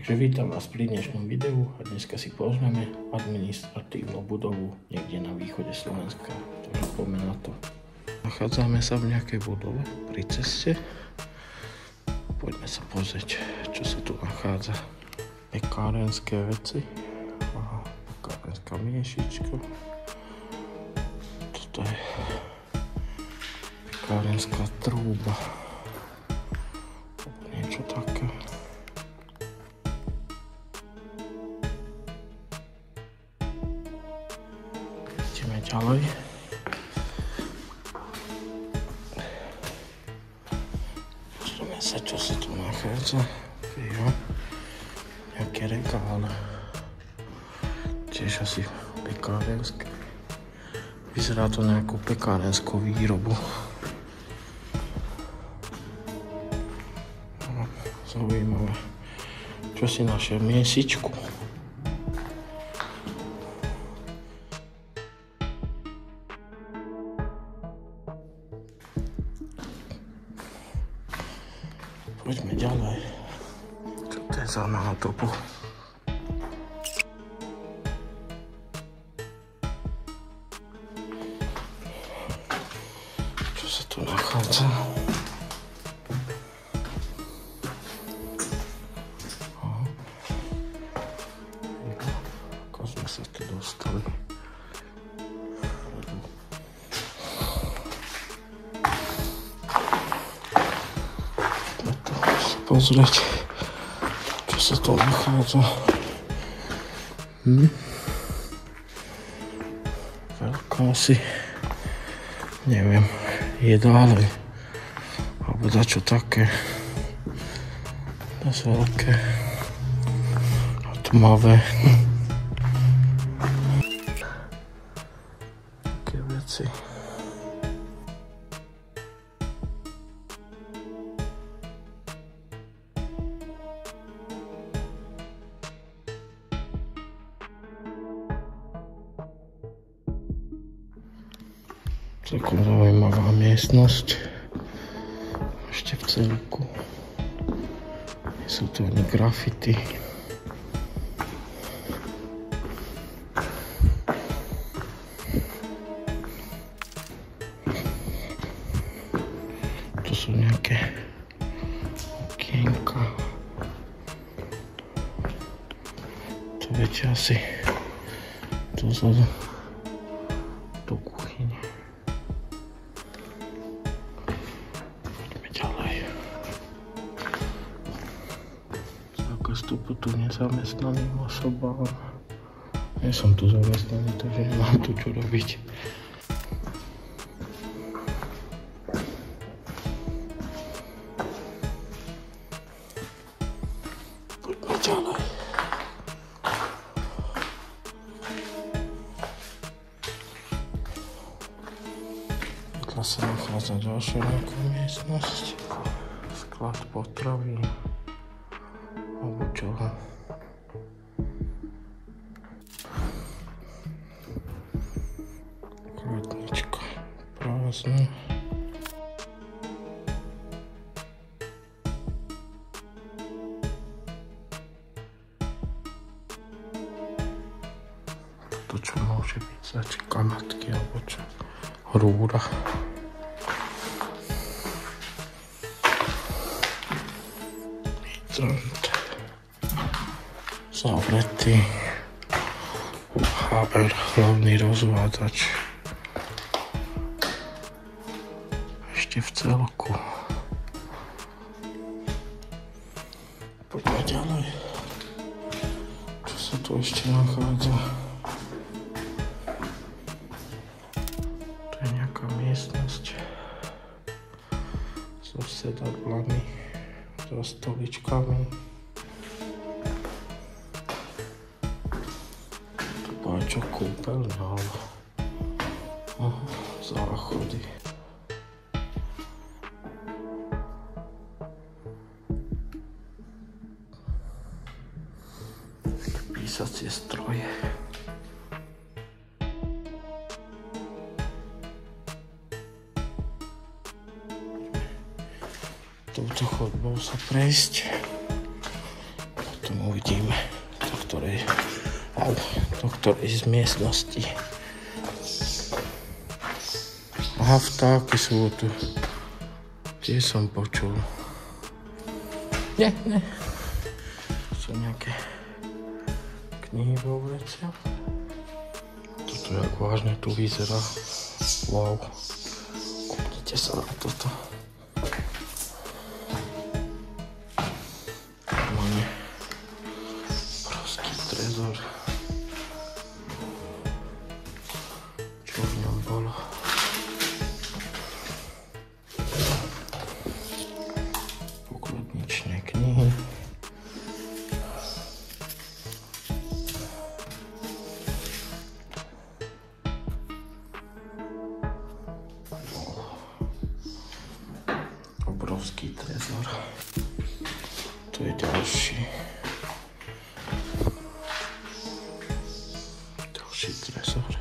Takže vítam vás pri dnešnom videu a dneska si pozrieme administratívnu budovu niekde na východe Slovenska. Takže poďme na to. Nachádzame sa v nejakej budove pri ceste. Poďme sa pozrieť, čo sa tu nachádza. Pekárenské veci. Aha, pekárenská miešička. Toto je pekárenská trúba. Niečo také. Ideme ďalej. Pozrieme sa, čo sa tu nachádza. Jo. Nejaké regále. Tiež asi pekárenské. Vyzerá to nejakú pekárenskú výrobu. Zaujímavé. Čo si našiel? Miesičku. Poďme ďalej. Čo to je za nádobu? Čo sa tu nachádza? Ako sme sa tu dostali? Pozrieť, čo sa tu nachádza. Veľká asi, neviem, jedále, alebo dačo také. Dosť veľké a tmavé. Také veci. Celkom zaujímavá miestnosť. Ešte v celku. Nie sú tu ani grafity. Tu sú nejaké okienka. To viete asi dozadu do kuchyne. Vstupu tu nezamestnaným osobám. Ja som tu zamestnaný, takže nemám tu čo robiť. Poďme ďalej. Vedľa sa nachádza ďalšia nejaká miestnosť. Sklad potravín. Alebo čoho. Kvetnička prázdna. To čo môže byť za kamatky alebo čo? Rúra. Hydrant. Zavretý. HR, hlavný rozvádzač. Ešte v celku. Poďme ďalej. Čo sa tu ešte nachádza? To je nejaká miestnosť so sedadlami, so stoličkami. Čo kúpeľňa, ale záchody. Písacie stroje. Touto chodbou sa prejsť. Potom uvidíme, do ktorej z miestnosti. Aha, vtáky sú tu. Tie som počul. Nie. Sú nejaké knihy vo vreciach. Toto jak vážne tu vyzerá. Wow. Kúpnite sa na toto. Máme obrovský trezor. Čo v ňom bolo? Pokladničné knihy. Obrovský trezor. Tu je ďalší trezor.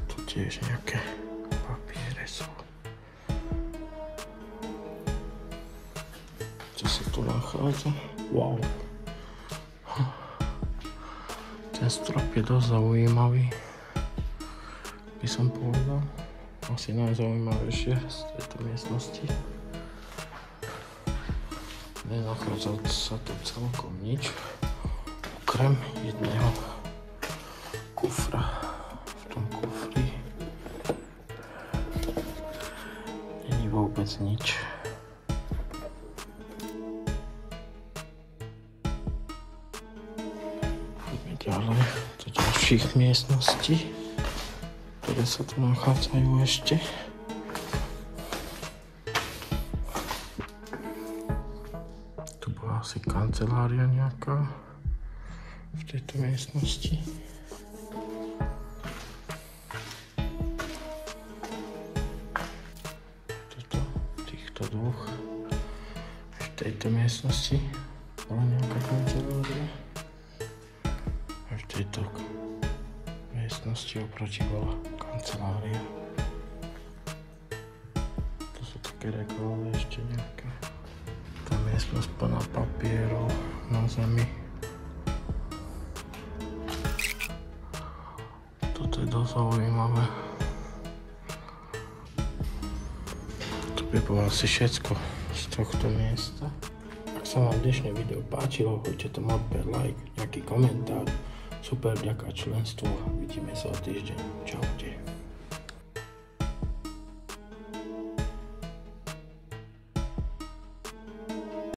Tu tiež nejaké papiere sú. Čo sa tu nachádza? Wow. Ten strop je dosť zaujímavý, by som povedal. Asi najzaujímavejšie z tejto miestnosti. Nenachádza sa tu celkom nič, okrem jedného kufra. V tom kufri není vôbec nič. Poďme ďalej do ďalších miestností, ktoré sa tu nachádzajú ešte. Tu bola asi kancelária nejaká v tejto miestnosti. Týchto dvoch v tejto miestnosti bola nejaká kancelária. A v tejto miestnosti oproti bola kancelária. To sú také regály ešte nejaké. Tá miestnosť plná papierov na zemi. Toto je dosť zaujímavé. To by bolo asi všetko z tohto miesta. Ak sa vám dnešné video páčilo, choďte tomu odber like, nejaký komentár. Super, vďaka členstvu. Vidíme sa o týždeň. Čaute.